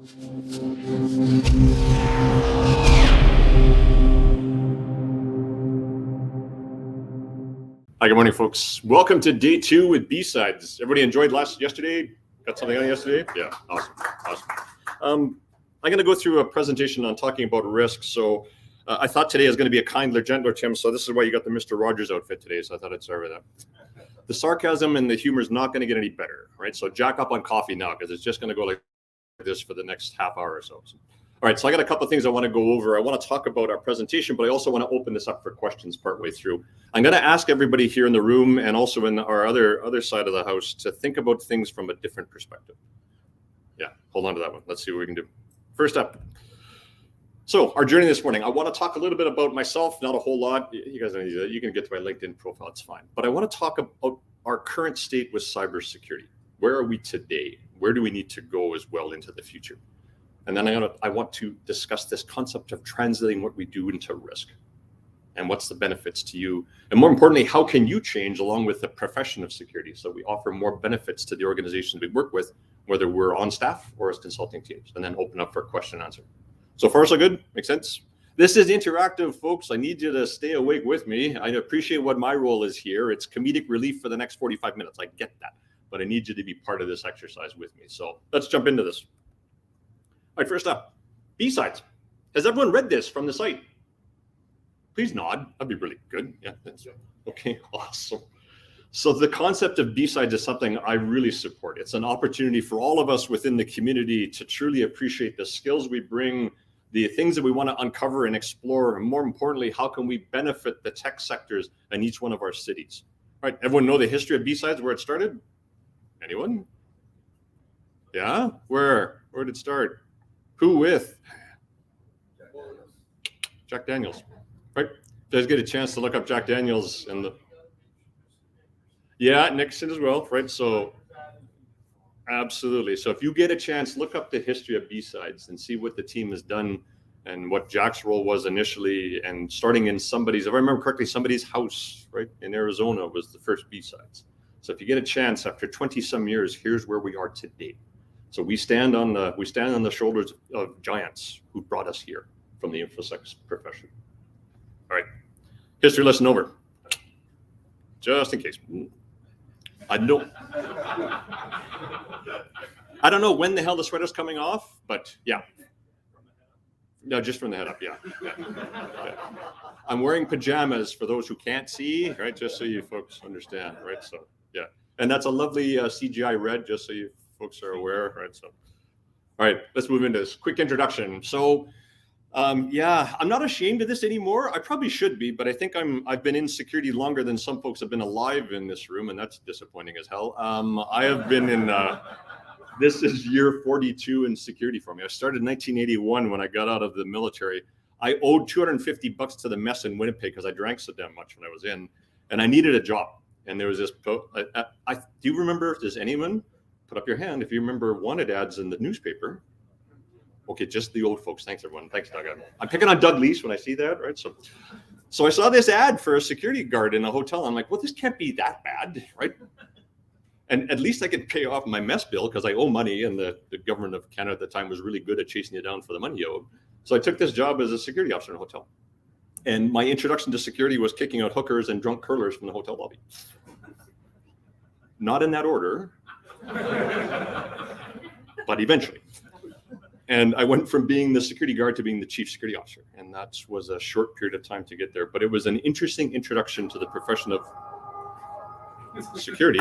Hi, good morning, folks. Welcome to day 2 with B-Sides. Everybody enjoyed yesterday? Got something on yesterday? Yeah, awesome. I'm going to go through a presentation on talking about risk. So I thought today is going to be a kinder, gentler Tim. So this is why you got the Mr. Rogers outfit today. So I thought I'd start with that. The sarcasm and the humor is not going to get any better, right? So jack up on coffee now, because it's just going to go like this for the next half hour or so. All right, so I got a couple of things I want to go over. I want to talk about our presentation, but I also want to open this up for questions partway through. I'm going to ask everybody here in the room and also in our other side of the house to think about things from a different perspective. Yeah, hold on to that one. Let's see what we can do. First up. So our journey this morning, I want to talk a little bit about myself, not a whole lot. You guys don't need that. You can get to my LinkedIn profile, it's fine. But I want to talk about our current state with cybersecurity. Where are we today? Where do we need to go as well into the future? And then I want to discuss this concept of translating what we do into risk and what's the benefits to you. And more importantly, how can you change along with the profession of security so we offer more benefits to the organizations we work with, whether we're on staff or as consulting teams, and then open up for question and answer. So far, so good? Makes sense? This is interactive, folks. I need you to stay awake with me. I appreciate what my role is here. It's comedic relief for the next 45 minutes. I get that. But I need you to be part of this exercise with me. So let's jump into this. All right, first up, B-Sides. Has everyone read this from the site? Please nod. That'd be really good. Yeah, that's okay, awesome. So the concept of B-Sides is something I really support. It's an opportunity for all of us within the community to truly appreciate the skills we bring, the things that we want to uncover and explore, and more importantly, how can we benefit the tech sectors in each one of our cities? All right, everyone know the history of B-Sides, where it started? Anyone? Yeah, where did it start? Who with? Jack Daniels, right? You guys get a chance to look up Jack Daniels and Nixon as well, right? So absolutely. So if you get a chance, look up the history of B-Sides and see what the team has done and what Jack's role was initially, and starting in somebody's, if I remember correctly, somebody's house, right, in Arizona was the first B-Sides. So if you get a chance after 20 some years, here's where we are today. So we stand on the shoulders of giants who brought us here from the InfoSec profession. All right, history lesson over. Just in case. I don't know when the hell the sweater's coming off, but yeah. No, just from the head up, yeah. I'm wearing pajamas for those who can't see, right? Just so you folks understand, right? So yeah, and that's a lovely CGI red, just so you folks are aware, right? So, all right, let's move into this quick introduction. So, I'm not ashamed of this anymore. I probably should be, but I think I've been in security longer than some folks have been alive in this room, and that's disappointing as hell. I have been in. This is year 42 in security for me. I started in 1981 when I got out of the military. I owed $250 to the mess in Winnipeg because I drank so damn much when I was in, and I needed a job. And there was this. Do you remember? If there's anyone? Put up your hand if you remember wanted ads in the newspaper. Okay, just the old folks. Thanks, everyone. Thanks, Doug. I'm picking on Doug Lease when I see that, right? So I saw this ad for a security guard in a hotel. I'm like, well, this can't be that bad, right? And at least I could pay off my mess bill because I owe money, and the government of Canada at the time was really good at chasing you down for the money you owed. So I took this job as a security officer in a hotel. And my introduction to security was kicking out hookers and drunk curlers from the hotel lobby. Not in that order. But eventually. And I went from being the security guard to being the chief security officer. And that was a short period of time to get there. But it was an interesting introduction to the profession of security.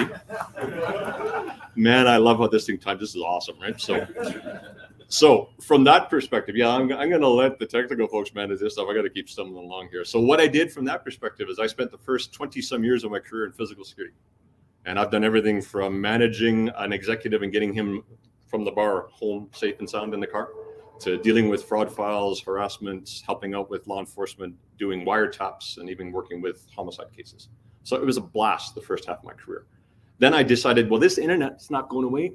Man, I love how this thing times. This is awesome, right? So from that perspective, I'm going to let the technical folks manage this stuff. I got to keep stumbling along here. So what I did from that perspective is I spent the first 20 some years of my career in physical security. And I've done everything from managing an executive and getting him from the bar home safe and sound in the car, to dealing with fraud files, harassment, helping out with law enforcement, doing wiretaps, and even working with homicide cases. So it was a blast the first half of my career. Then I decided, well, this internet's not going away.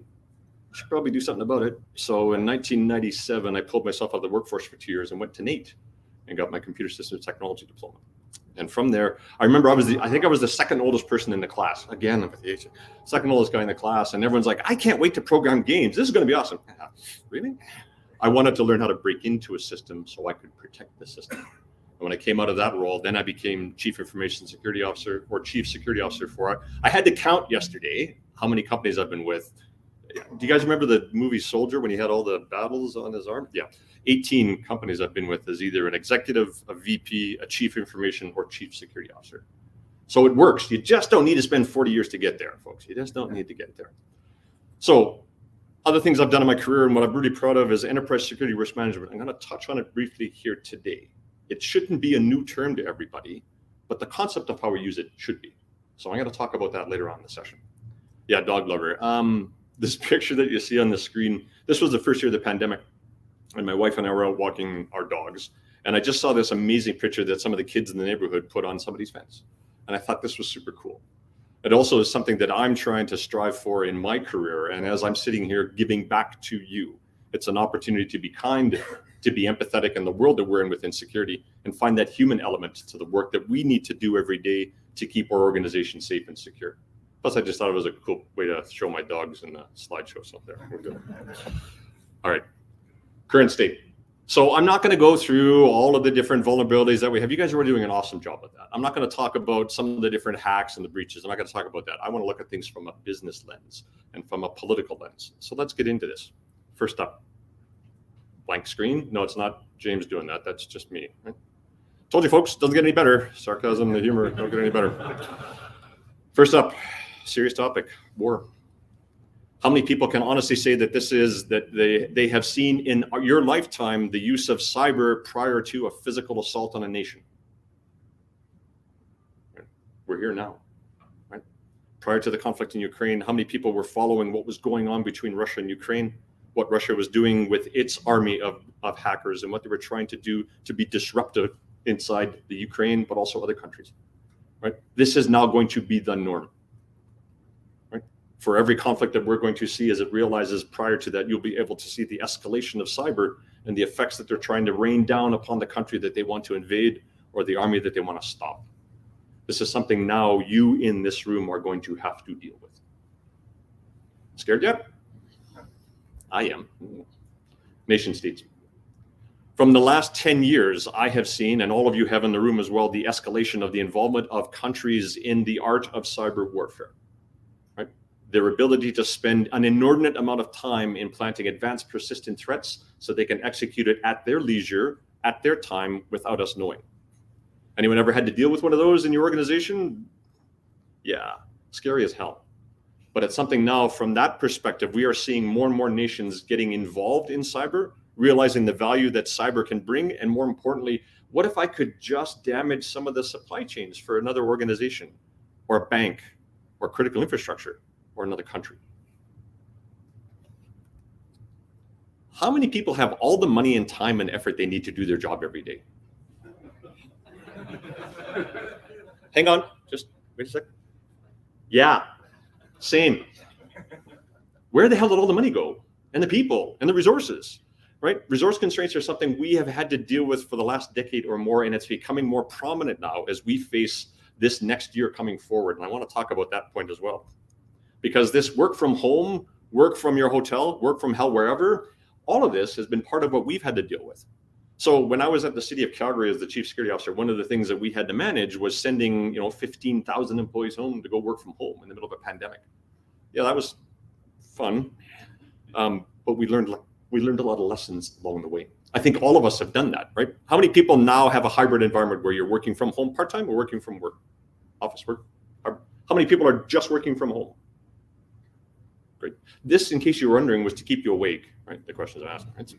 I should probably do something about it. So in 1997, I pulled myself out of the workforce for 2 years and went to NAIT and got my computer systems technology diploma. And from there, I remember I think I was the second oldest person in the class. Again, I'm the second oldest guy in the class. And everyone's like, I can't wait to program games. This is going to be awesome. Really? I wanted to learn how to break into a system so I could protect the system. And when I came out of that role, then I became Chief Information Security Officer or Chief Security Officer for it. I had to count yesterday how many companies I've been with. Do you guys remember the movie Soldier when he had all the battles on his arm? Yeah. 18 companies I've been with as either an executive, a VP, a Chief Information, or Chief Security Officer. So it works. You just don't need to spend 40 years to get there, folks. You just don't need to get there. So other things I've done in my career and what I'm really proud of is enterprise security risk management. I'm going to touch on it briefly here today. It shouldn't be a new term to everybody, but the concept of how we use it should be. So I'm going to talk about that later on in the session. Yeah, dog lover. This picture that you see on the screen, this was the first year of the pandemic, and my wife and I were out walking our dogs, and I just saw this amazing picture that some of the kids in the neighborhood put on somebody's fence, and I thought this was super cool. It also is something that I'm trying to strive for in my career, and as I'm sitting here giving back to you, it's an opportunity to be kind, to be empathetic in the world that we're in within security, and find that human element to the work that we need to do every day to keep our organization safe and secure. Plus, I just thought it was a cool way to show my dogs in the slideshow. So there, we're good. All right, current state. So I'm not going to go through all of the different vulnerabilities that we have. You guys are doing an awesome job with that. I'm not going to talk about some of the different hacks and the breaches. I'm not going to talk about that. I want to look at things from a business lens and from a political lens. So let's get into this. First up, blank screen. No, it's not James doing that. That's just me. Right? Told you, folks, doesn't get any better. Sarcasm, the humor, don't get any better. First up, serious topic, war. How many people can honestly say that this is that they have seen in your lifetime the use of cyber prior to a physical assault on a nation? We're here now, right? Prior to the conflict in Ukraine, how many people were following what was going on between Russia and Ukraine, what Russia was doing with its army of hackers and what they were trying to do to be disruptive inside the Ukraine, but also other countries, right? This is now going to be the norm. For every conflict that we're going to see as it realizes prior to that, you'll be able to see the escalation of cyber and the effects that they're trying to rain down upon the country that they want to invade or the army that they want to stop. This is something now you in this room are going to have to deal with. Scared yet? I am. Nation states. From the last 10 years, I have seen, and all of you have in the room as well, the escalation of the involvement of countries in the art of cyber warfare. Their ability to spend an inordinate amount of time in planting advanced persistent threats so they can execute it at their leisure, at their time, without us knowing. Anyone ever had to deal with one of those in your organization? Yeah, scary as hell. But it's something now from that perspective, we are seeing more and more nations getting involved in cyber, realizing the value that cyber can bring, and more importantly, what if I could just damage some of the supply chains for another organization or a bank or critical infrastructure? Or another country. How many people have all the money and time and effort they need to do their job every day? Hang on, just wait a second. Yeah, same. Where the hell did all the money go? And the people and the resources, right? Resource constraints are something we have had to deal with for the last decade or more, and it's becoming more prominent now as we face this next year coming forward. And I want to talk about that point as well. Because this work from home, work from your hotel, work from hell, wherever, all of this has been part of what we've had to deal with. So when I was at the city of Calgary as the chief security officer, one of the things that we had to manage was sending 15,000 employees home to go work from home in the middle of a pandemic. Yeah, that was fun, but we learned a lot of lessons along the way. I think all of us have done that, right? How many people now have a hybrid environment where you're working from home part-time or working from work, office work? How many people are just working from home? Great. This, in case you were wondering, was to keep you awake, right? The questions I asked. Right?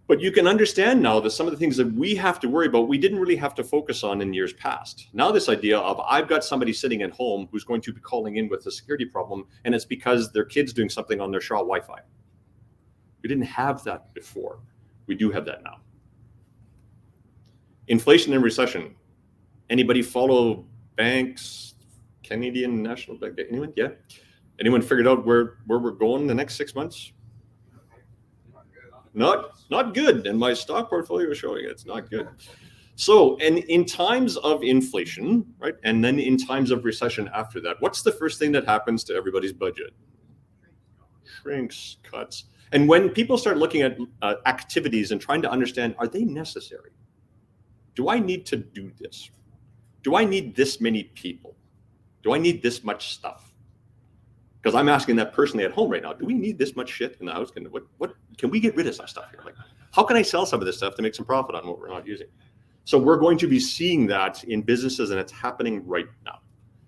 But you can understand now that some of the things that we have to worry about, we didn't really have to focus on in years past. Now this idea of I've got somebody sitting at home who's going to be calling in with a security problem, and it's because their kid's doing something on their Shaw Wi-Fi. We didn't have that before. We do have that now. Inflation and recession. Anybody follow banks, Canadian National Bank? Anyone? Yeah. Anyone figured out where we're going the next 6 months? Not good. And my stock portfolio is showing it's not good. So, and in times of inflation, right, and then in times of recession after that, what's the first thing that happens to everybody's budget? Shrinks, cuts. And when people start looking at activities and trying to understand, are they necessary? Do I need to do this? Do I need this many people? Do I need this much stuff? Because I'm asking that personally at home right now, do we need this much shit in the house? What can we get rid of some stuff here? Like, how can I sell some of this stuff to make some profit on what we're not using? So we're going to be seeing that in businesses, and it's happening right now.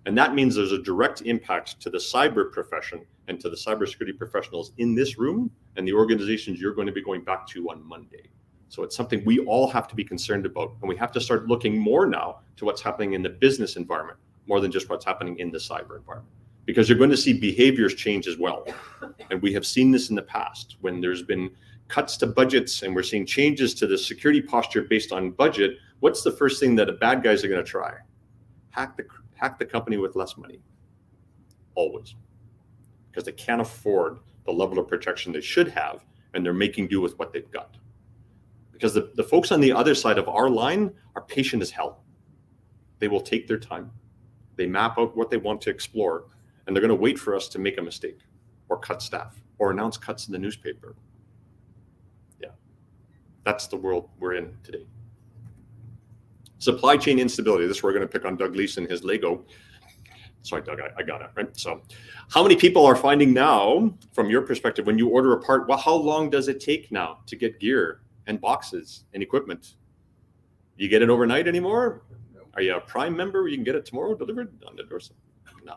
And that means there's a direct impact to the cyber profession and to the cybersecurity professionals in this room and the organizations you're going to be going back to on Monday. So it's something we all have to be concerned about. And we have to start looking more now to what's happening in the business environment, more than just what's happening in the cyber environment. Because you're going to see behaviors change as well. And we have seen this in the past when there's been cuts to budgets and we're seeing changes to the security posture based on budget. What's the first thing that the bad guys are going to try? Hack the company with less money. Always. Because they can't afford the level of protection they should have, and they're making do with what they've got. Because the folks on the other side of our line are patient as hell. They will take their time. They map out what they want to explore, and they're going to wait for us to make a mistake or cut staff or announce cuts in the newspaper. Yeah, that's the world we're in today. Supply chain instability. This is where we're going to pick on Doug Leeson, his Lego. Sorry, Doug, I got it, right? So how many people are finding now, from your perspective, when you order a part, well, how long does it take now to get gear and boxes and equipment? You get it overnight anymore? Are you a Prime member where you can get it tomorrow delivered on the doorstep? No.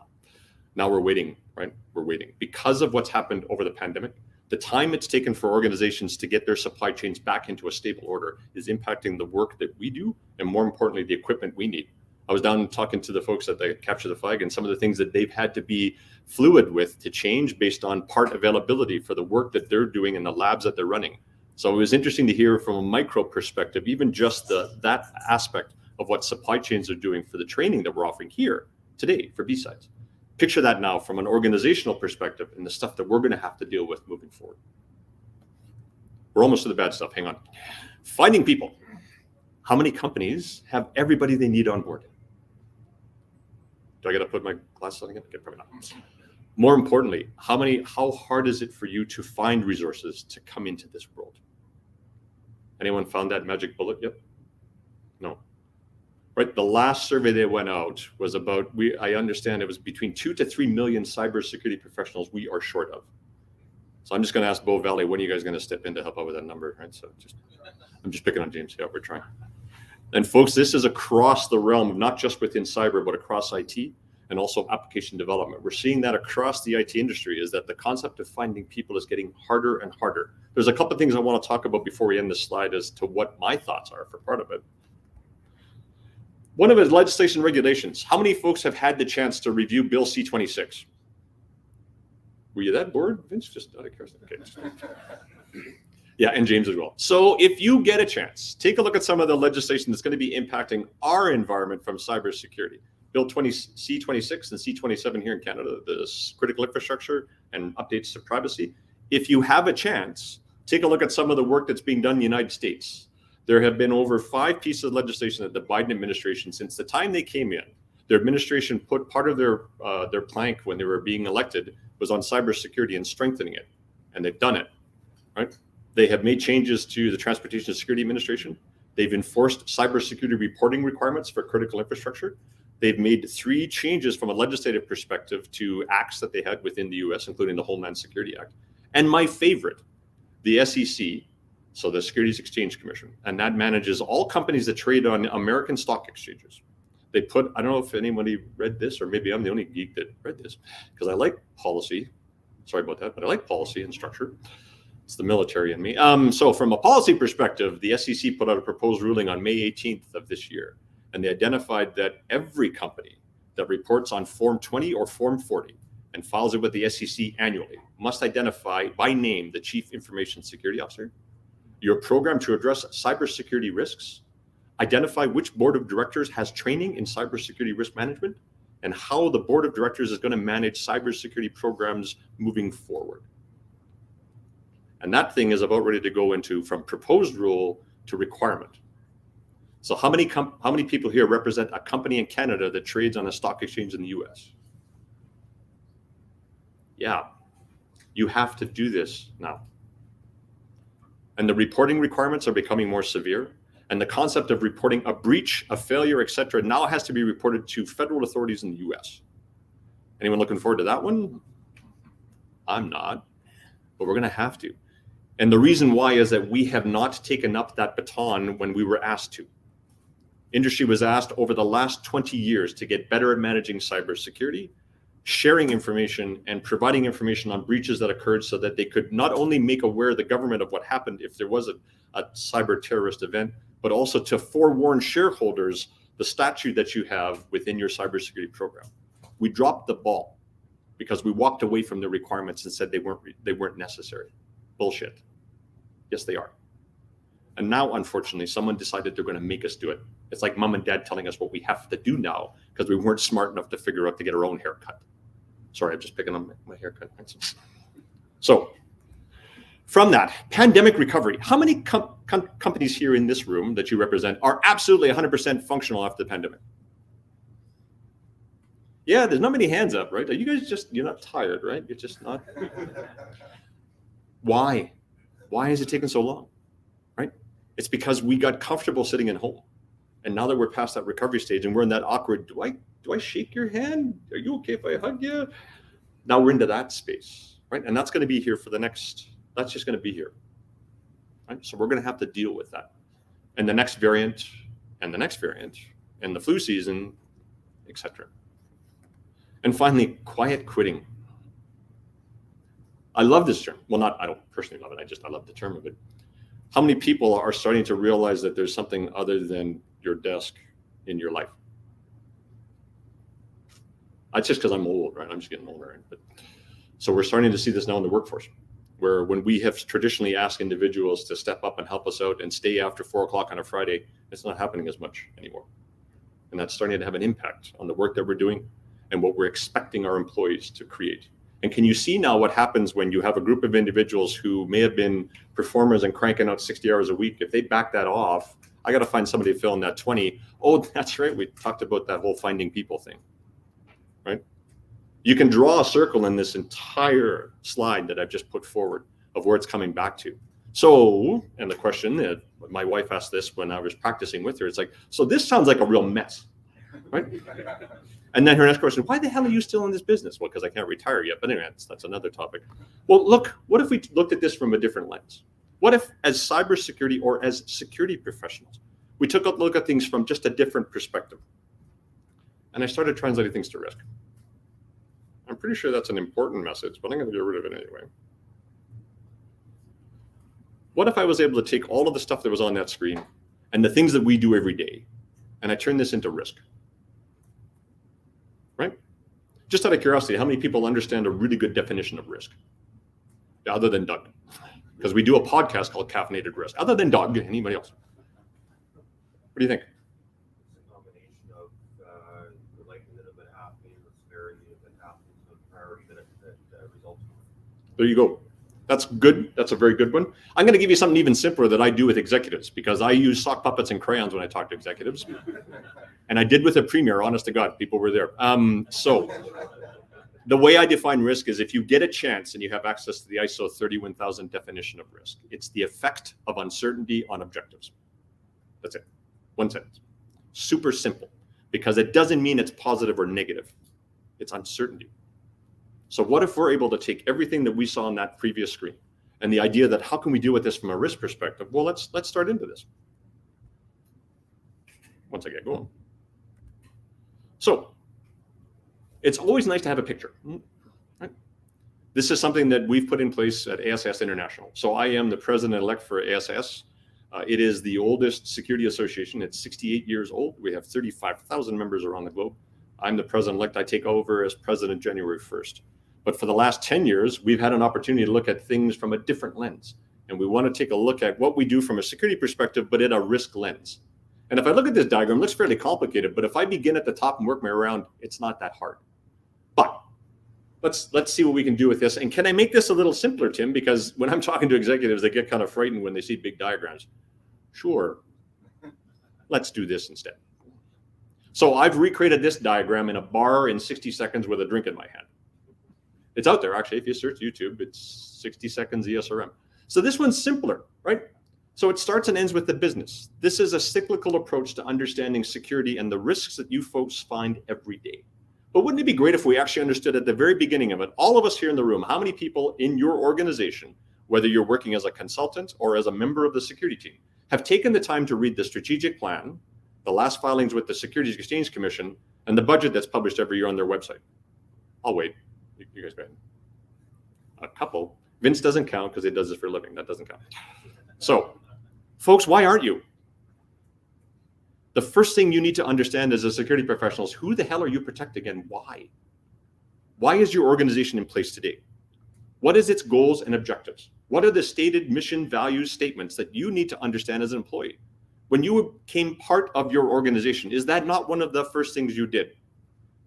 Now we're waiting, right? We're waiting. Because of what's happened over the pandemic, the time it's taken for organizations to get their supply chains back into a stable order is impacting the work that we do, and more importantly, the equipment we need. I was down talking to the folks at the Capture the Flag, and some of the things that they've had to be fluid with to change based on part availability for the work that they're doing in the labs that they're running. So it was interesting to hear from a micro perspective, even just that aspect of what supply chains are doing for the training that we're offering here today for B-Sides. Picture that now from an organizational perspective and the stuff that we're going to have to deal with moving forward. We're almost to the bad stuff. Hang on. Finding people. How many companies have everybody they need on board? Do I got to put my glasses on again? Okay, probably not. More importantly, how hard is it for you to find resources to come into this world? Anyone found that magic bullet yet? No. Right. The last survey that went out was about, I understand it was between 2 to 3 million cybersecurity professionals we are short of. So I'm just going to ask Bow Valley, when are you guys going to step in to help out with that number? Right. So I'm just picking on James. Yeah, we're trying. And folks, this is across the realm, not just within cyber, but across IT and also application development. We're seeing that across the IT industry, is that the concept of finding people is getting harder and harder. There's a couple of things I want to talk about before we end this slide as to what my thoughts are for part of it. One of it is legislation regulations. How many folks have had the chance to review Bill C-26? Were you that bored, Vince? Just out of curiosity. Okay. Yeah, and James as well. So if you get a chance, take a look at some of the legislation that's going to be impacting our environment from cybersecurity. Bill C-26 and C-27 here in Canada, this critical infrastructure and updates to privacy. If you have a chance, take a look at some of the work that's being done in the United States. There have been over 5 pieces of legislation that the Biden administration, since the time they came in, their administration put part of their plank when they were being elected was on cybersecurity and strengthening it, and they've done it, right? They have made changes to the Transportation Security Administration. They've enforced cybersecurity reporting requirements for critical infrastructure. They've made 3 changes from a legislative perspective to acts that they had within the US, including the Homeland Security Act. And my favorite, the SEC, so the Securities Exchange Commission, and that manages all companies that trade on American stock exchanges. They put, I don't know if anybody read this, or maybe I'm the only geek that read this, because I like policy. Sorry about that, but I like policy and structure. It's the military in me. So from a policy perspective, the SEC put out a proposed ruling on May 18th of this year, and they identified that every company that reports on Form 20 or Form 40 and files it with the SEC annually must identify by name the Chief Information Security Officer, your program to address cybersecurity risks, identify which board of directors has training in cybersecurity risk management, and how the board of directors is going to manage cybersecurity programs moving forward. And that thing is about ready to go into from proposed rule to requirement. So how many people here represent a company in Canada that trades on a stock exchange in the US? Yeah, you have to do this now. And the reporting requirements are becoming more severe. And the concept of reporting a breach, a failure, etc., now has to be reported to federal authorities in the US. Anyone looking forward to that one? I'm not, but we're going to have to. And the reason why is that we have not taken up that baton when we were asked to. Industry was asked over the last 20 years to get better at managing cybersecurity, sharing information, and providing information on breaches that occurred so that they could not only make aware the government of what happened if there was a cyber terrorist event, but also to forewarn shareholders the statute that you have within your cybersecurity program. We dropped the ball because we walked away from the requirements and said they weren't necessary. Bullshit. Yes, they are. And now, unfortunately, someone decided they're going to make us do it. It's like mom and dad telling us what we have to do now because we weren't smart enough to figure out to get our own haircut. Sorry, I'm just picking on my haircut. So from that, pandemic recovery. How many companies here in this room that you represent are absolutely 100% functional after the pandemic? Yeah, there's not many hands up, right? Are you guys you're not tired, right? You're just not. Why? Why has it taken so long, right? It's because we got comfortable sitting at home. And now that we're past that recovery stage and we're in that awkward, do I shake your hand? Are you okay if I hug you? Now we're into that space, right? And that's going to be here for that's just going to be here, right? So we're going to have to deal with that. And the next variant, and the next variant, and the flu season, etc. And finally, quiet quitting. I love this term. Well, I don't personally love it. I love the term of it. How many people are starting to realize that there's something other than your desk in your life? It's just because I'm old, right? I'm just getting older. But so we're starting to see this now in the workforce, where when we have traditionally asked individuals to step up and help us out and stay after 4 o'clock on a Friday, it's not happening as much anymore. And that's starting to have an impact on the work that we're doing and what we're expecting our employees to create. And can you see now what happens when you have a group of individuals who may have been performers and cranking out 60 hours a week? If they back that off, I got to find somebody to fill in that 20. Oh, that's right. We talked about that whole finding people thing, right? You can draw a circle in this entire slide that I've just put forward of where it's coming back to. So, and the question that my wife asked this when I was practicing with her, it's like, so this sounds like a real mess, right? And then her next question, why the hell are you still in this business? Well, because I can't retire yet. But anyway, that's another topic. Well, look, what if we looked at this from a different lens? What if, as cybersecurity or as security professionals, we took a look at things from just a different perspective? And I started translating things to risk. I'm pretty sure that's an important message, but I'm going to get rid of it anyway. What if I was able to take all of the stuff that was on that screen and the things that we do every day, and I turn this into risk? Right? Just out of curiosity, how many people understand a really good definition of risk? Other than Doug. Because we do a podcast called Caffeinated Risk. Other than Doug, anybody else? What do you think? It's a combination of the likelihood of it happening, the severity of it happening, the priority that results from it. There you go. That's good. That's a very good one. I'm going to give you something even simpler that I do with executives, because I use sock puppets and crayons when I talk to executives. And I did with a premier, honest to God, people were there. So the way I define risk is if you get a chance and you have access to the ISO 31000 definition of risk, it's the effect of uncertainty on objectives. That's it. One sentence. Super simple, because it doesn't mean it's positive or negative. It's uncertainty. So what if we're able to take everything that we saw on that previous screen and the idea that how can we deal with this from a risk perspective? Well, let's start into this. Once I get going. So it's always nice to have a picture. Right? This is something that we've put in place at ASS International. So I am the president-elect for ASS. It is the oldest security association. It's 68 years old. We have 35,000 members around the globe. I'm the president-elect. I take over as president January 1st. But for the last 10 years, we've had an opportunity to look at things from a different lens. And we want to take a look at what we do from a security perspective, but in a risk lens. And if I look at this diagram, it looks fairly complicated, but if I begin at the top and work my way around, it's not that hard. But let's see what we can do with this. And can I make this a little simpler, Tim? Because when I'm talking to executives, they get kind of frightened when they see big diagrams. Sure. Let's do this instead. So I've recreated this diagram in a bar in 60 seconds with a drink in my hand. It's out there, actually. If you search YouTube, it's 60 seconds ESRM. So this one's simpler, right? So it starts and ends with the business. This is a cyclical approach to understanding security and the risks that you folks find every day. But wouldn't it be great if we actually understood at the very beginning of it, all of us here in the room, how many people in your organization, whether you're working as a consultant or as a member of the security team, have taken the time to read the strategic plan, the last filings with the Securities Exchange Commission, and the budget that's published every year on their website? I'll wait. You guys go ahead. A couple. Vince doesn't count because he does this for a living. That doesn't count. So, folks, why aren't you? The first thing you need to understand as a security professional is who the hell are you protecting and why? Why is your organization in place today? What is its goals and objectives? What are the stated mission, values, statements that you need to understand as an employee? When you became part of your organization, is that not one of the first things you did?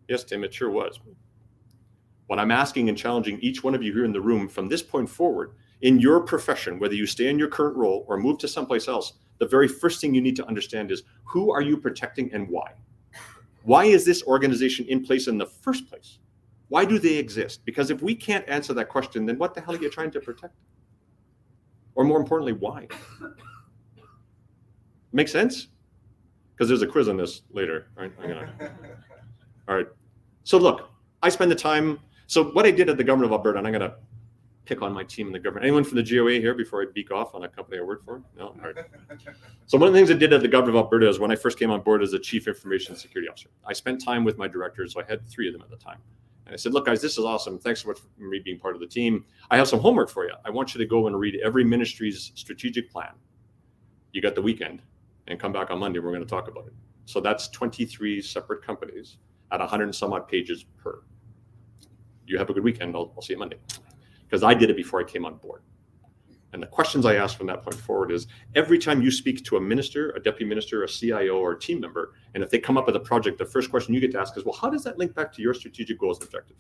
Yes, Tim, it sure was. What I'm asking and challenging each one of you here in the room from this point forward, in your profession, whether you stay in your current role or move to someplace else, the very first thing you need to understand is who are you protecting and why? Why is this organization in place in the first place? Why do they exist? Because if we can't answer that question, then what the hell are you trying to protect? Or more importantly, why? Make sense? Because there's a quiz on this later. All right. All right. So look, I spend the time. So what I did at the government of Alberta, and I'm going to pick on my team in the government. Anyone from the GOA here before I beak off on a company I work for? No? All right. So one of the things I did at the government of Alberta is when I first came on board as a chief information security officer, I spent time with my directors. So I had 3 of them at the time. And I said, look, guys, this is awesome. Thanks so much for me being part of the team. I have some homework for you. I want you to go and read every ministry's strategic plan. You got the weekend and come back on Monday. We're going to talk about it. So that's 23 separate companies at 100 and some odd pages per. You have a good weekend. I'll see you Monday. Because I did it before I came on board. And the questions I asked from that point forward is every time you speak to a minister, a deputy minister, a CIO, or a team member, and if they come up with a project, the first question you get to ask is, well, how does that link back to your strategic goals and objectives?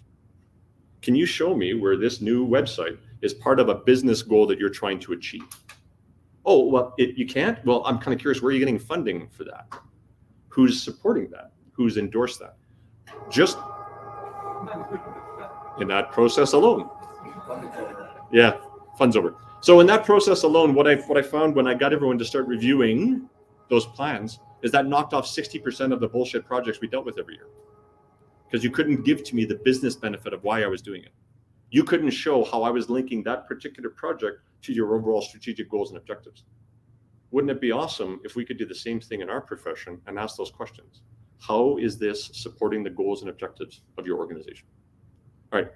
Can you show me where this new website is part of a business goal that you're trying to achieve? Oh, well, you can't? Well, I'm kind of curious, where are you getting funding for that? Who's supporting that? Who's endorsed that? Just in that process alone. Yeah, fun's over. So in that process alone, what I found when I got everyone to start reviewing those plans is that knocked off 60% of the bullshit projects we dealt with every year. Because you couldn't give to me the business benefit of why I was doing it. You couldn't show how I was linking that particular project to your overall strategic goals and objectives. Wouldn't it be awesome if we could do the same thing in our profession and ask those questions? How is this supporting the goals and objectives of your organization? All right.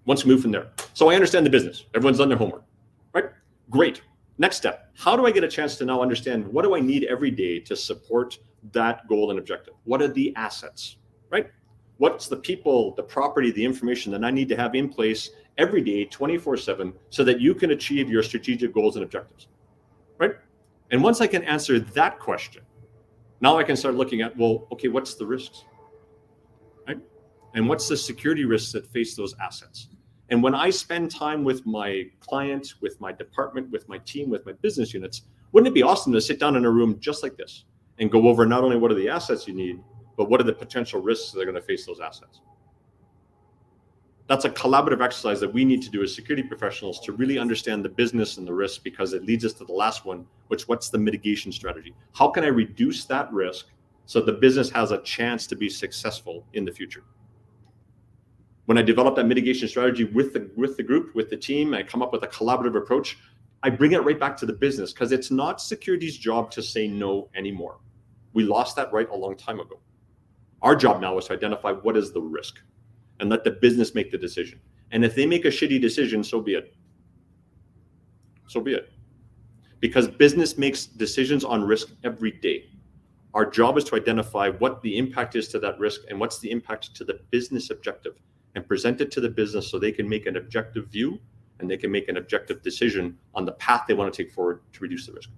Once we move from there. So I understand the business. Everyone's done their homework, right? Great. Next step. How do I get a chance to now understand what do I need every day to support that goal and objective? What are the assets, right? What's the people, the property, the information that I need to have in place every day, 24/7, so that you can achieve your strategic goals and objectives, right? And once I can answer that question, now I can start looking at, well, okay, what's the risks, right? And what's the security risks that face those assets? And when I spend time with my client, with my department, with my team, with my business units, wouldn't it be awesome to sit down in a room just like this and go over not only what are the assets you need, but what are the potential risks that are going to face those assets? That's a collaborative exercise that we need to do as security professionals to really understand the business and the risk, because it leads us to the last one, which what's the mitigation strategy? How can I reduce that risk so the business has a chance to be successful in the future? When I develop that mitigation strategy with the group, with the team, I come up with a collaborative approach. I bring it right back to the business, because it's not security's job to say no anymore. We lost that right a long time ago. Our job now is to identify what is the risk and let the business make the decision. And if they make a shitty decision, so be it. So be it. Because business makes decisions on risk every day. Our job is to identify what the impact is to that risk and what's the impact to the business objective, and present it to the business so they can make an objective view and they can make an objective decision on the path they want to take forward to reduce the risk.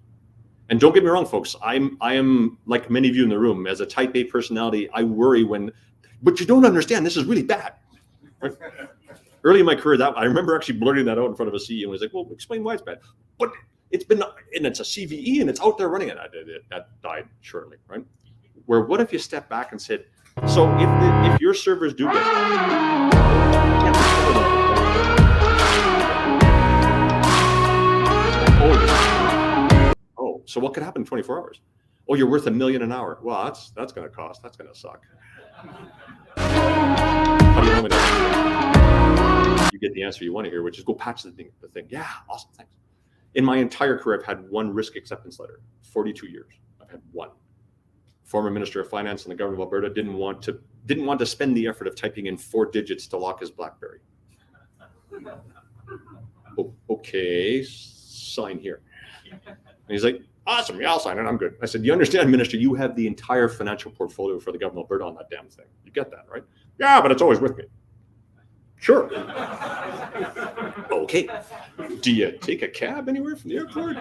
And don't get me wrong, folks, I am like many of you in the room, as a type A personality, I worry but you don't understand, this is really bad. Right? Early in my career, I remember actually blurting that out in front of a CEO, and he's like, well, explain why it's bad. But it's a CVE and it's out there running it. That died shortly, right? Where what if you step back and said, so if your servers do get So what could happen in 24 hours? Oh, you're worth $1 million an hour. Well, that's going to cost. That's going to suck. How do you want me to? You get the answer you want to hear, which is go patch the thing. Yeah, awesome, thanks. In my entire career, I've had one risk acceptance letter. 42 years, I've had one. Former Minister of Finance in the government of Alberta didn't want to spend the effort of typing in 4 digits to lock his BlackBerry. Oh, okay, sign here. And he's like, awesome, yeah, I'll sign it, I'm good. I said, you understand, Minister, you have the entire financial portfolio for the government of Alberta on that damn thing. You get that, right? Yeah, but it's always with me. Sure. Okay. Do you take a cab anywhere from the airport?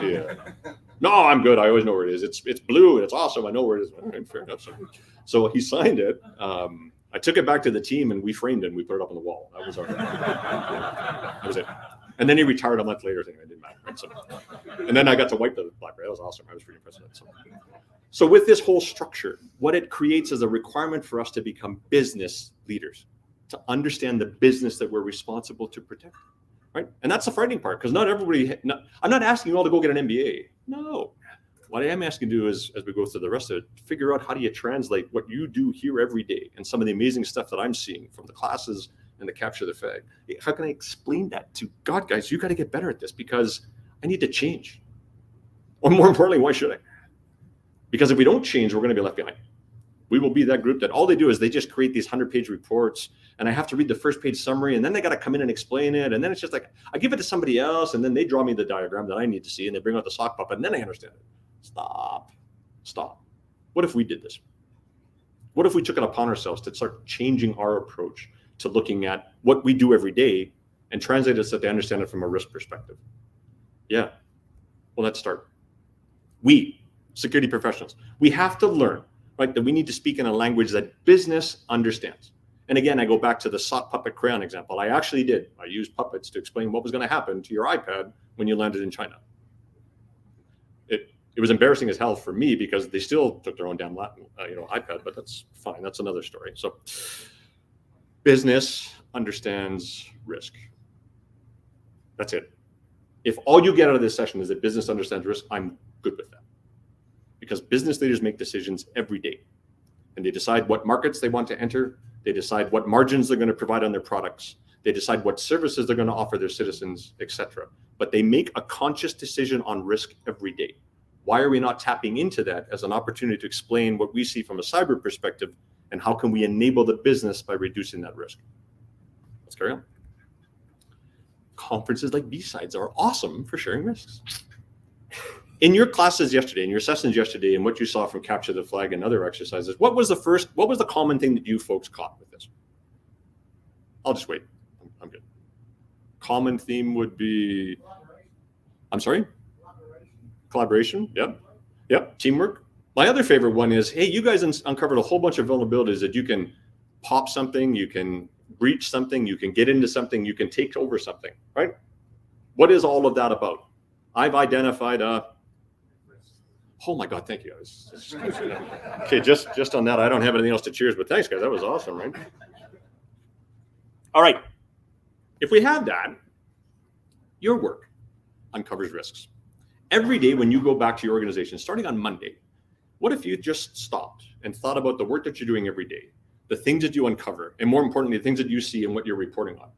No, I'm good. I always know where it is. It's blue and it's awesome. I know where it is. All right, fair enough. So he signed it. I took it back to the team and we framed it and we put it up on the wall. That was our. That was it. And then he retired a month later, thinking it didn't matter. Right? So, and then I got to wipe the BlackBerry. That was awesome. I was pretty impressed with that. So with this whole structure, what it creates is a requirement for us to become business leaders, to understand the business that we're responsible to protect, right? And that's the frightening part, because not everybody. I'm not asking you all to go get an MBA. No. What I am asking you to do is, as we go through the rest of it, figure out how do you translate what you do here every day and some of the amazing stuff that I'm seeing from the classes and the capture the flag. How can I explain that to God, guys? You got to get better at this because I need to change. Or more importantly, why should I? Because if we don't change, we're going to be left behind. We will be that group that all they do is they just create these 100-page reports, and I have to read the first page summary, and then they got to come in and explain it, and then it's just like I give it to somebody else, and then they draw me the diagram that I need to see, and they bring out the sock puppet, and then I understand it. Stop. What if we did this? What if we took it upon ourselves to start changing our approach to looking at what we do every day and translate it so that they understand it from a risk perspective? Yeah. Well, let's start. We, security professionals, we have to learn, right, that we need to speak in a language that business understands. And again, I go back to the sock puppet crayon example. I actually did. I used puppets to explain what was going to happen to your iPad when you landed in China. It was embarrassing as hell for me because they still took their own damn iPad, but that's fine. That's another story. So business understands risk. That's it. If all you get out of this session is that business understands risk, I'm good with that. Because business leaders make decisions every day. And they decide what markets they want to enter. They decide what margins they're going to provide on their products. They decide what services they're going to offer their citizens, etc. But they make a conscious decision on risk every day. Why are we not tapping into that as an opportunity to explain what we see from a cyber perspective and how can we enable the business by reducing that risk? Let's carry on. Conferences like B-Sides are awesome for sharing risks. In your classes yesterday, in your sessions yesterday, and what you saw from Capture the Flag and other exercises, what was the common thing that you folks caught with this? I'll just wait. I'm good. Common theme would be, I'm sorry? Collaboration. Yep. Teamwork. My other favorite one is, hey, you guys uncovered a whole bunch of vulnerabilities that you can pop something, you can breach something, you can get into something, you can take over something, right? What is all of that about? I've identified oh my God, thank you guys. Okay, just on that, I don't have anything else to cheers, but thanks guys, that was awesome, right? All right, if we have that, your work uncovers risks. Every day when you go back to your organization, starting on Monday, what if you just stopped and thought about the work that you're doing every day, the things that you uncover, and more importantly, the things that you see and what you're reporting on?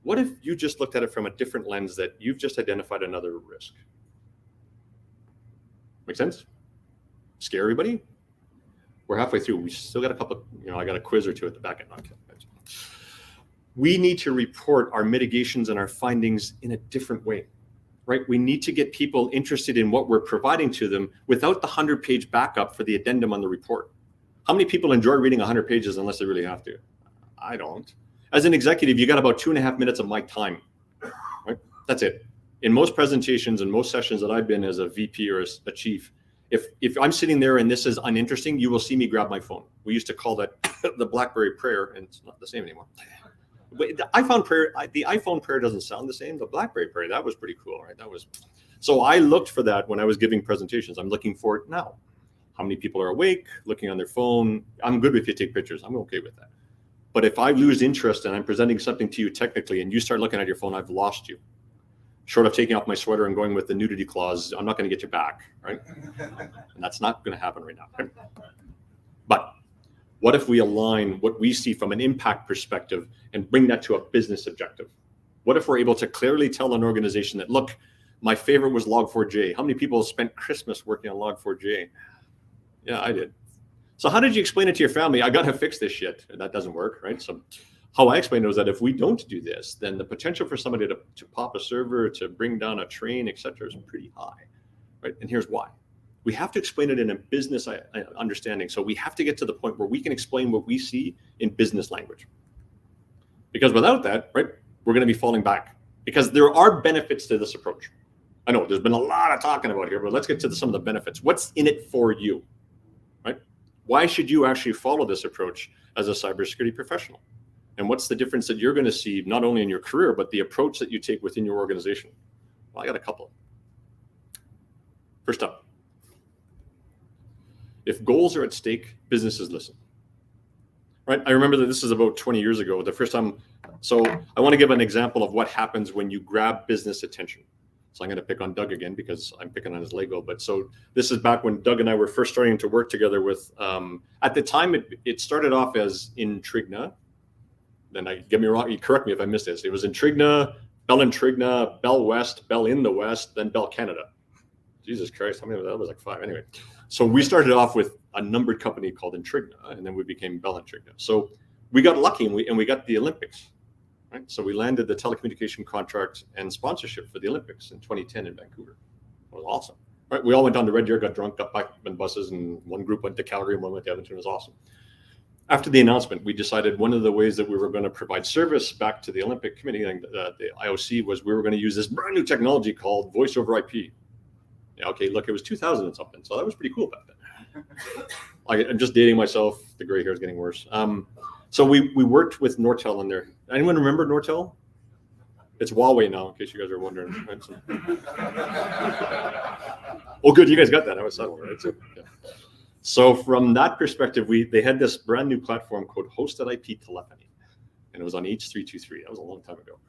What if you just looked at it from a different lens that you've just identified another risk? Make sense? Scare everybody? We're halfway through. We still got a couple, I got a quiz or two at the back end. Okay. We need to report our mitigations and our findings in a different way, right? We need to get people interested in what we're providing to them without the 100-page backup for the addendum on the report. How many people enjoy reading 100 pages unless they really have to? I don't. As an executive, you got about 2.5 minutes of my time, right? That's it. In most presentations and most sessions that I've been as a VP or a chief, if I'm sitting there and this is uninteresting, you will see me grab my phone. We used to call that the BlackBerry prayer, and it's not the same anymore. But the iPhone prayer doesn't sound the same. The BlackBerry prayer, that was pretty cool, right? So I looked for that when I was giving presentations. I'm looking for it now. How many people are awake, looking on their phone? I'm good if you take pictures. I'm okay with that. But if I lose interest and I'm presenting something to you technically and you start looking at your phone, I've lost you. Short of taking off my sweater and going with the nudity clause, I'm not going to get you back, right? And that's not going to happen right now. Right? But what if we align what we see from an impact perspective and bring that to a business objective? What if we're able to clearly tell an organization that, look, my favorite was Log4j. How many people spent Christmas working on Log4j? Yeah, I did. So how did you explain it to your family? I got to fix this shit. And that doesn't work, right? So how I explained it was that if we don't do this, then the potential for somebody to pop a server, to bring down a train, et cetera, is pretty high, right? And here's why. We have to explain it in a business understanding. So we have to get to the point where we can explain what we see in business language. Because without that, right, we're going to be falling back. Because there are benefits to this approach. I know there's been a lot of talking about here, but let's get to some of the benefits. What's in it for you, right? Why should you actually follow this approach as a cybersecurity professional? And what's the difference that you're going to see not only in your career, but the approach that you take within your organization? Well, I got a couple. First up, if goals are at stake, businesses listen. Right? I remember that this is about 20 years ago, the first time. So I want to give an example of what happens when you grab business attention. So I'm going to pick on Doug again because I'm picking on his Lego. But so this is back when Doug and I were first starting to work together with, at the time, it started off as Intrigna. Then get me wrong, you correct me if I missed this. It was Intrigna, Bell Intrigna, Bell West, Bell in the West, then Bell Canada. Jesus Christ, how many of that was like 5? Anyway, so we started off with a numbered company called Intrigna, and then we became Bell Intrigna. So we got lucky and we got the Olympics, right? So we landed the telecommunication contract and sponsorship for the Olympics in 2010 in Vancouver. It was awesome, right? We all went down to Red Deer, got drunk, got back in buses, and one group went to Calgary and one went to Edmonton. It was awesome. After the announcement, we decided one of the ways that we were going to provide service back to the Olympic Committee and the IOC was we were going to use this brand new technology called voice over IP. Yeah, okay, look, it was 2000 and something, so that was pretty cool back then. I'm just dating myself. The gray hair is getting worse. So we worked with Nortel in there. Anyone remember Nortel? It's Huawei now, in case you guys are wondering. Right? So, oh, good, you guys got that. I was subtle, right? So, yeah. So from that perspective, they had this brand new platform called Hosted IP Telephony, and it was on H323. That was a long time ago.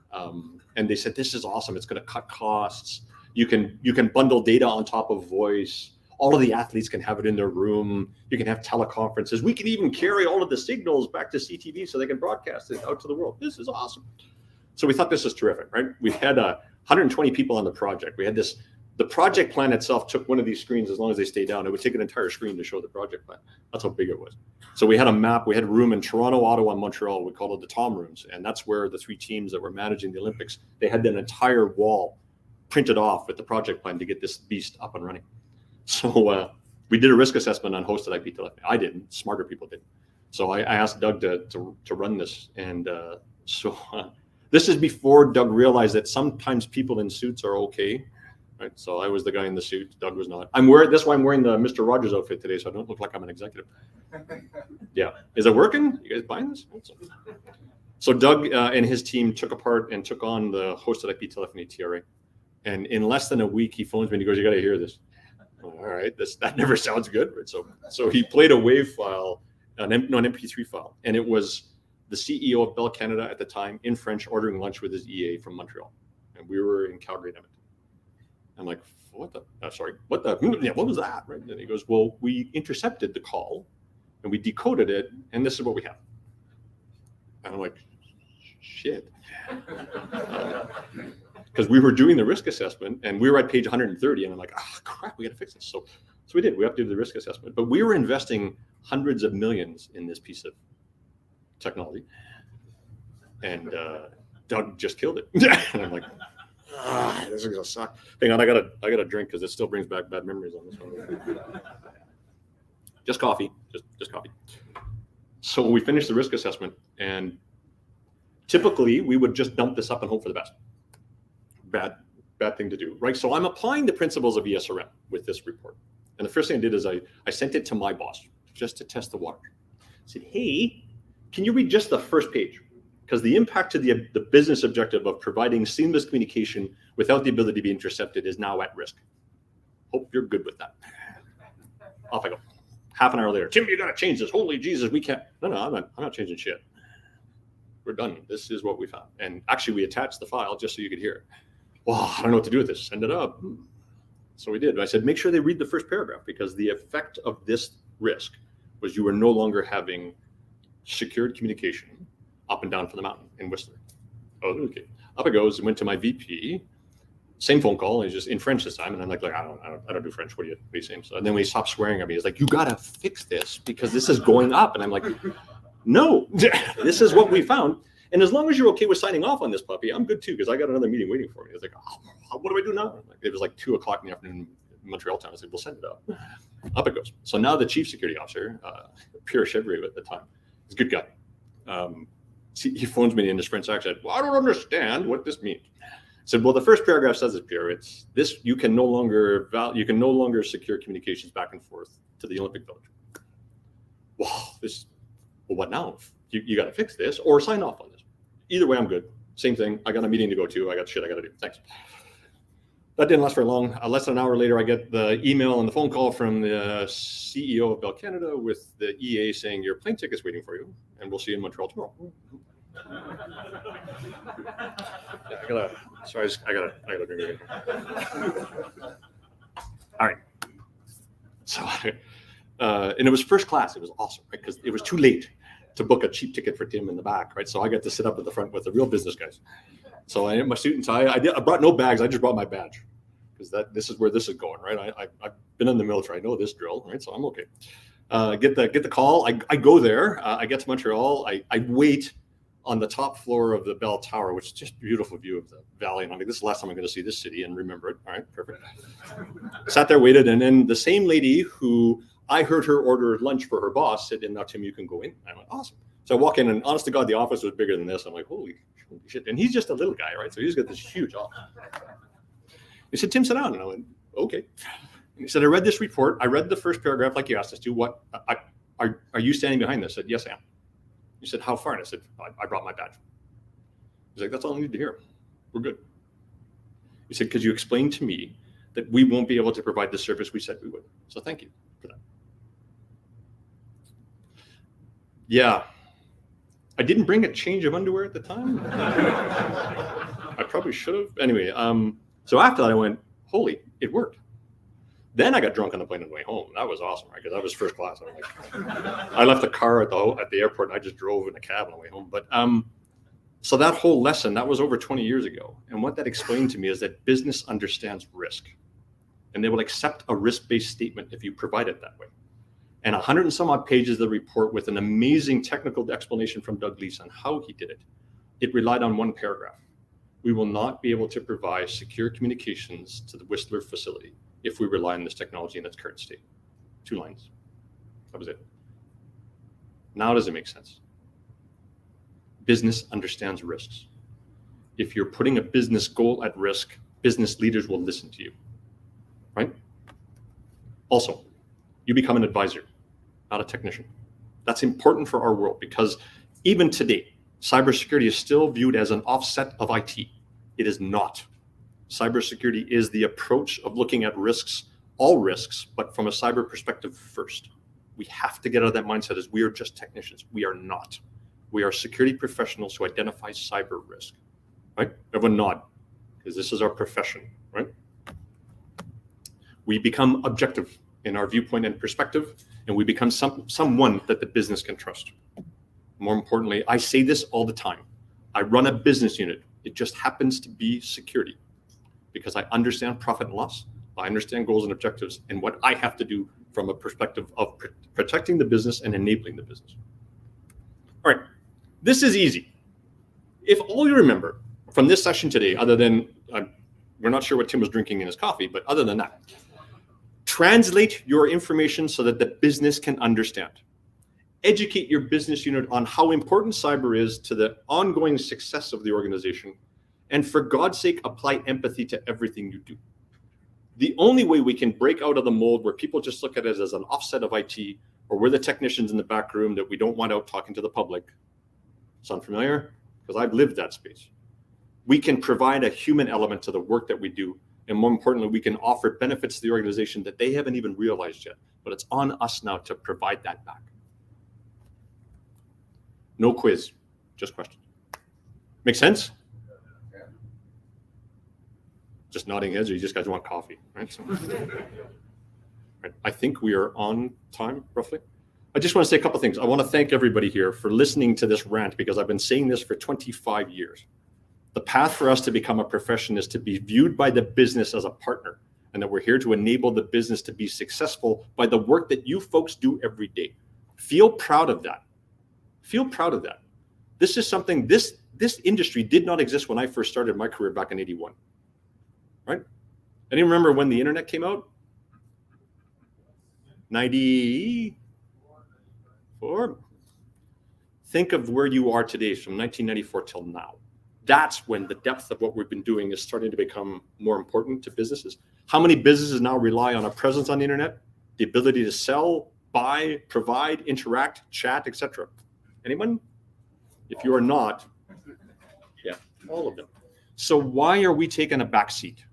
And they said, this is awesome. It's going to cut costs. You can bundle data on top of voice. All of the athletes can have it in their room. You can have teleconferences. We can even carry all of the signals back to CTV so they can broadcast it out to the world. This is awesome. So we thought this was terrific, right? We had 120 people on the project. We had this. The project plan itself took one of these screens as long as they stayed down. It would take an entire screen to show the project plan. That's how big it was. So we had a map. We had a room in Toronto, Ottawa, and Montreal. We called it the Tom Rooms. And that's where the 3 teams that were managing the Olympics, they had an entire wall printed off with the project plan to get this beast up and running. So we did a risk assessment on hosted IP telephony. I didn't. Smarter people did. So I asked Doug to run this. And this is before Doug realized that sometimes people in suits are okay. Right, so I was the guy in the suit. Doug was not. That's why I'm wearing the Mr. Rogers outfit today, so I don't look like I'm an executive. Yeah, is it working? You guys buying this? So Doug and his team took apart and took on the hosted IP telephony TRA, and in less than a week, he phones me and he goes, "You got to hear this." All right, that never sounds good. Right? So he played a WAV file, an MP3 file, and it was the CEO of Bell Canada at the time in French ordering lunch with his EA from Montreal, and we were in Calgary and Edmonton. I'm like, what the what was that? Right? And he goes, well, we intercepted the call and we decoded it, and this is what we have. And I'm like, shit. Because we were doing the risk assessment and we were at page 130, and I'm like, crap, we got to fix this. So we did. We updated the risk assessment, but we were investing hundreds of millions in this piece of technology, and Doug just killed it. And I'm like, this is gonna suck. Hang on, I gotta drink because it still brings back bad memories on this one. Just coffee, just coffee. So we finished the risk assessment, and typically we would just dump this up and hope for the best. Bad thing to do, right? So I'm applying the principles of ESRM with this report, and the first thing I did is I sent it to my boss just to test the water. I said, hey, can you read just the first page? Because the impact to the business objective of providing seamless communication without the ability to be intercepted is now at risk. Hope you're good with that. Off I go. Half an hour later, Tim, you got to change this. Holy Jesus, we can't. No, I'm not changing shit. We're done. This is what we found. And actually, we attached the file just so you could hear it. well, I don't know what to do with this. Send it up. So we did. I said, make sure they read the first paragraph, because the effect of this risk was you were no longer having secured communication up and down from the mountain in Whistler. Oh, okay. Up it goes, and went to my VP. Same phone call, and he's just in French this time. And I'm like, I don't do French. What are you saying? So, and then when he stopped swearing at me, he's like, you got to fix this because this is going up. And I'm like, no, this is what we found. And as long as you're okay with signing off on this puppy, I'm good too, because I got another meeting waiting for me. It's like, oh, what do I do now? It was like 2:00 in the afternoon in Montreal time. I said, we'll send it up. Up it goes. So now the chief security officer, Pierre Chevrier at the time, he's a good guy. He phones me in his French accent. Well, I don't understand what this means. I said, well, the first paragraph says it, Pierre. It's this: you can no longer secure communications back and forth to the Olympic Village. Well, what now? You got to fix this or sign off on this. Either way, I'm good. Same thing. I got a meeting to go to. I got shit I got to do. Thanks. That didn't last very long. Less than an hour later, I get the email and the phone call from the CEO of Bell Canada with the EA saying your plane ticket's waiting for you, and we'll see you in Montreal tomorrow. I gotta drink it. All right. So, and it was first class. It was awesome, right? Because it was too late to book a cheap ticket for Tim in the back, right? So I got to sit up at the front with the real business guys. So I had my suit and tie. I brought no bags. I just brought my badge, because this is where this is going, right? I've been in the military. I know this drill, right? So I'm okay. Get the call. I go there. I get to Montreal. I wait on the top floor of the Bell Tower, which is just a beautiful view of the valley. And I'm like, this is the last time I'm going to see this city and remember it. All right, perfect. Sat there, waited, and then the same lady who I heard her order lunch for her boss said, now, Tim, you can go in. I went, awesome. So I walk in, and honest to God, the office was bigger than this. I'm like, holy shit. And he's just a little guy, right? So he's got this huge office. He said, Tim, sit down. And I went, okay. And he said, I read this report. I read the first paragraph like you asked us to. What are you standing behind this? I said, yes, I am. He said, how far? And I said, I brought my badge. He's like, that's all I need to hear. We're good. He said, because you explained to me that we won't be able to provide the service we said we would. So thank you for that. Yeah. I didn't bring a change of underwear at the time. I probably should have. Anyway, so after that, I went, holy, it worked. Then I got drunk on the plane on the way home. That was awesome, right? Because that was first class. I'm like, I left the car at the airport, and I just drove in a cab on the way home. But so that whole lesson, that was over 20 years ago. And what that explained to me is that business understands risk, and they will accept a risk-based statement if you provide it that way. And 100 and some odd pages of the report with an amazing technical explanation from Doug Leese on how he did it. It relied on one paragraph. We will not be able to provide secure communications to the Whistler facility if we rely on this technology in its current state. 2 lines. That was it. Now does it make sense? Business understands risks. If you're putting a business goal at risk, business leaders will listen to you, right? Also, you become an advisor, not a technician. That's important for our world, because even today, cybersecurity is still viewed as an offset of IT. It is not. Cybersecurity is the approach of looking at risks, all risks, but from a cyber perspective first. We have to get out of that mindset as we are just technicians. We are not. We are security professionals who identify cyber risk, right? Everyone nod, because this is our profession, right? We become objective in our viewpoint and perspective, and we become someone that the business can trust. More importantly, I say this all the time. I run a business unit. It just happens to be security, because I understand profit and loss. I understand goals and objectives and what I have to do from a perspective of protecting the business and enabling the business. All right, this is easy. If all you remember from this session today, other than, we're not sure what Tim was drinking in his coffee, but other than that, translate your information so that the business can understand. Educate your business unit on how important cyber is to the ongoing success of the organization. And for God's sake, apply empathy to everything you do. The only way we can break out of the mold where people just look at it as an offset of IT, or we're the technicians in the back room that we don't want out talking to the public. Sound familiar? Because I've lived that space. We can provide a human element to the work that we do. And more importantly, we can offer benefits to the organization that they haven't even realized yet. But it's on us now to provide that back. No quiz, just questions. Make sense? Just nodding heads, or you just guys want coffee, right? So, right. I think we are on time, roughly. I just want to say a couple of things. I want to thank everybody here for listening to this rant, because I've been saying this for 25 years. The path for us to become a profession is to be viewed by the business as a partner, and that we're here to enable the business to be successful by the work that you folks do every day. Feel proud of that. Feel proud of that. This is something, this industry did not exist when I first started my career back in 81, right? I didn't remember when the internet came out. 94. Think of where you are today from 1994 till now. That's when the depth of what we've been doing is starting to become more important to businesses. How many businesses now rely on a presence on the internet, the ability to sell, buy, provide, interact, chat, etc.? Anyone? If you are not, yeah, all of them. So why are we taking a back seat?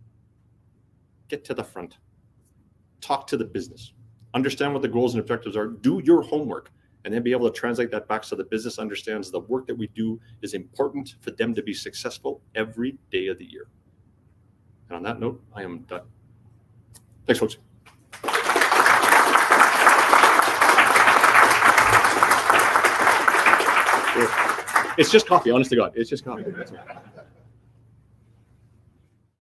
Get to the front. Talk to the business. Understand what the goals and objectives are. Do your homework, and then be able to translate that back so the business understands the work that we do is important for them to be successful every day of the year. And on that note, I am done. Thanks, folks. It's just coffee, honest to God. It's just coffee. That's all.